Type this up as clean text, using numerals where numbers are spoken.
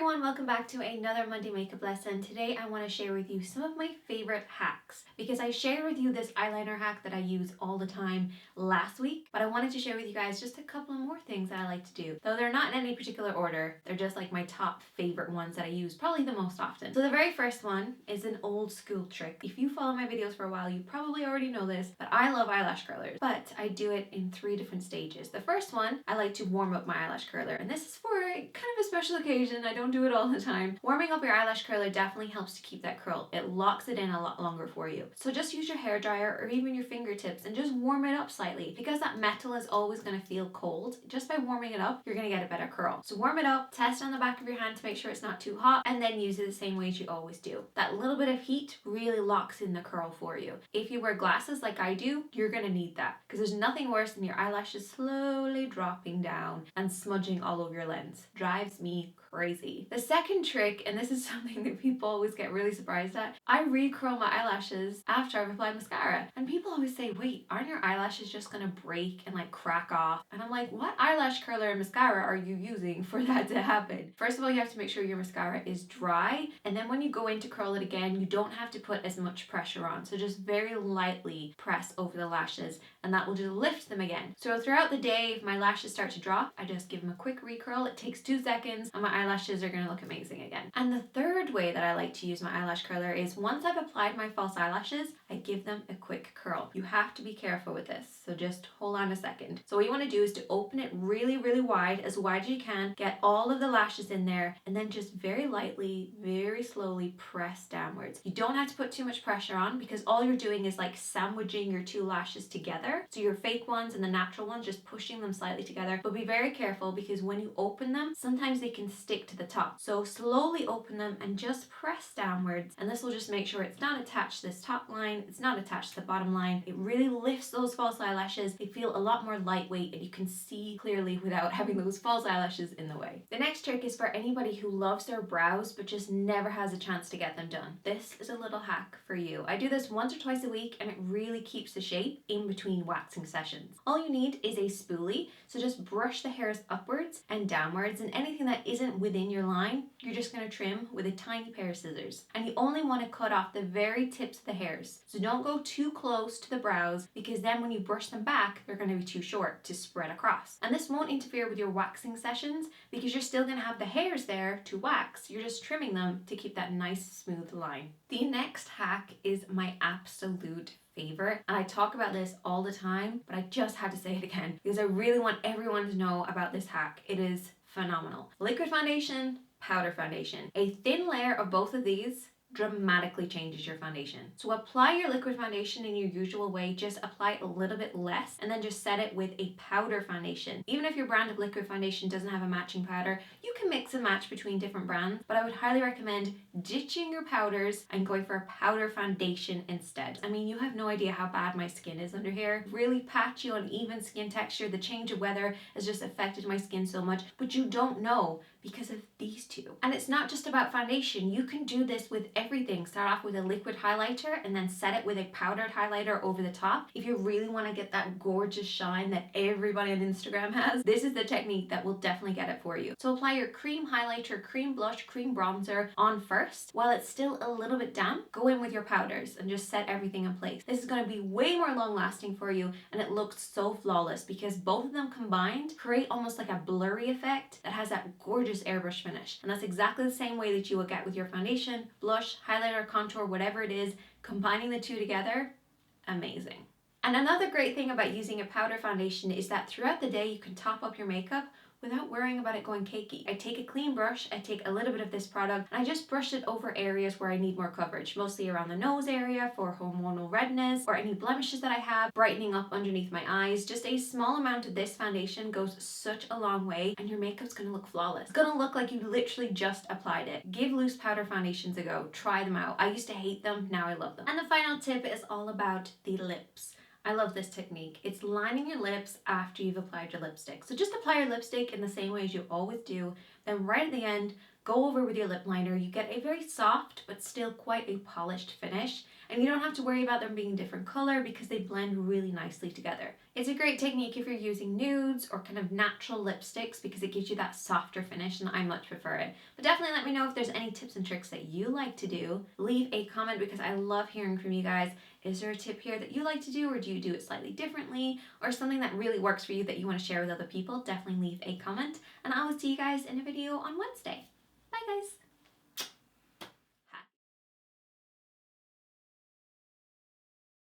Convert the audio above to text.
everyone, welcome back to another Monday makeup lesson. Today I want to share with you some of my favorite hacks because I shared with you this eyeliner hack that I use all the time last week, but I wanted to share with you guys just a couple of more things that I like to do. Though they're not in any particular order, they're just like my top favorite ones that I use probably the most often. So the very first one is an old school trick. If you follow my videos for a while, you probably already know this, but I love eyelash curlers, but I do it in 3 different stages. The first one, I like to warm up my eyelash curler, and this is for kind of a special occasion. I don't do it all the time. Warming up your eyelash curler definitely helps to keep that curl. It locks it in a lot longer for you. So just use your hairdryer or even your fingertips and just warm it up slightly. Because that metal is always going to feel cold, just by warming it up, you're going to get a better curl. So warm it up, test on the back of your hand to make sure it's not too hot, and then use it the same way as you always do. That little bit of heat really locks in the curl for you. If you wear glasses like I do, you're going to need that because there's nothing worse than your eyelashes slowly dropping down and smudging all over your lens. Drives me crazy. The second trick, and this is something that people always get really surprised at, I re-curl my eyelashes after I've applied mascara. And people always say, wait, aren't your eyelashes just gonna break and like crack off? And I'm like, what eyelash curler and mascara are you using for that to happen? First of all, you have to make sure your mascara is dry, and then when you go in to curl it again, you don't have to put as much pressure on. So just very lightly press over the lashes and that will just lift them again. So throughout the day, if my lashes start to drop, I just give them a quick recurl. It takes 2 seconds and my eyelashes are going to look amazing again. And the third way that I like to use my eyelash curler is once I've applied my false eyelashes, I give them a quick curl. You have to be careful with this, so just hold on a second. So what you want to do is to open it really, really wide as you can, get all of the lashes in there, and then just very lightly, very slowly press downwards. You don't have to put too much pressure on because all you're doing is like sandwiching your 2 lashes together. So your fake ones and the natural ones, just pushing them slightly together. But be very careful because when you open them, sometimes they can stick to the top. So slowly open them and just press downwards. And this will just make sure it's not attached to this top line. It's not attached to the bottom line. It really lifts those false eyelashes. They feel a lot more lightweight and you can see clearly without having those false eyelashes in the way. The next trick is for anybody who loves their brows but just never has a chance to get them done. This is a little hack for you. I do this once or twice a week and it really keeps the shape in between waxing sessions. All you need is a spoolie, so just brush the hairs upwards and downwards, and anything that isn't within your line, you're just going to trim with a tiny pair of scissors. And you only want to cut off the very tips of the hairs. So don't go too close to the brows because then when you brush them back, they're going to be too short to spread across. And this won't interfere with your waxing sessions because you're still going to have the hairs there to wax. You're just trimming them to keep that nice smooth line. The next hack is my absolute favorite, and I talk about this all the time, but I just had to say it again because I really want everyone to know about this hack. It is phenomenal. Liquid foundation, powder foundation. A thin layer of both of these dramatically changes your foundation. So apply your liquid foundation in your usual way, just apply it a little bit less and then just set it with a powder foundation. Even if your brand of liquid foundation doesn't have a matching powder, you can mix and match between different brands, but I would highly recommend ditching your powders and going for a powder foundation instead. I mean, you have no idea how bad my skin is under here. Really patchy, uneven skin texture. The change of weather has just affected my skin so much, but you don't know because of these 2. And it's not just about foundation. You can do this with everything. Start off with a liquid highlighter and then set it with a powdered highlighter over the top. If you really want to get that gorgeous shine that everybody on Instagram has, this is the technique that will definitely get it for you. So apply your cream highlighter, cream blush, cream bronzer on first. While it's still a little bit damp, go in with your powders and just set everything in place. This is going to be way more long lasting for you and it looks so flawless because both of them combined create almost like a blurry effect that has that gorgeous airbrush finish. And that's exactly the same way that you will get with your foundation, blush, highlighter, contour, whatever it is. Combining the 2 together, amazing. And another great thing about using a powder foundation is that throughout the day you can top up your makeup without worrying about it going cakey. I take a clean brush, I take a little bit of this product, and I just brush it over areas where I need more coverage, mostly around the nose area for hormonal redness or any blemishes that I have, brightening up underneath my eyes. Just a small amount of this foundation goes such a long way and your makeup's gonna look flawless. It's gonna look like you literally just applied it. Give loose powder foundations a go. Try them out. I used to hate them, now I love them. And the final tip is all about the lips. I love this technique. It's lining your lips after you've applied your lipstick. So just apply your lipstick in the same way as you always do. Then right at the end, go over with your lip liner. You get a very soft but still quite a polished finish. and you don't have to worry about them being a different color because they blend really nicely together. It's a great technique if you're using nudes or kind of natural lipsticks because it gives you that softer finish, and I much prefer it. But definitely let me know if there's any tips and tricks that you like to do. Leave a comment because I love hearing from you guys. Is there a tip here that you like to do, or do you do it slightly differently, or something that really works for you that you want to share with other people? Definitely leave a comment, and I will see you guys in a video on Wednesday. Bye guys!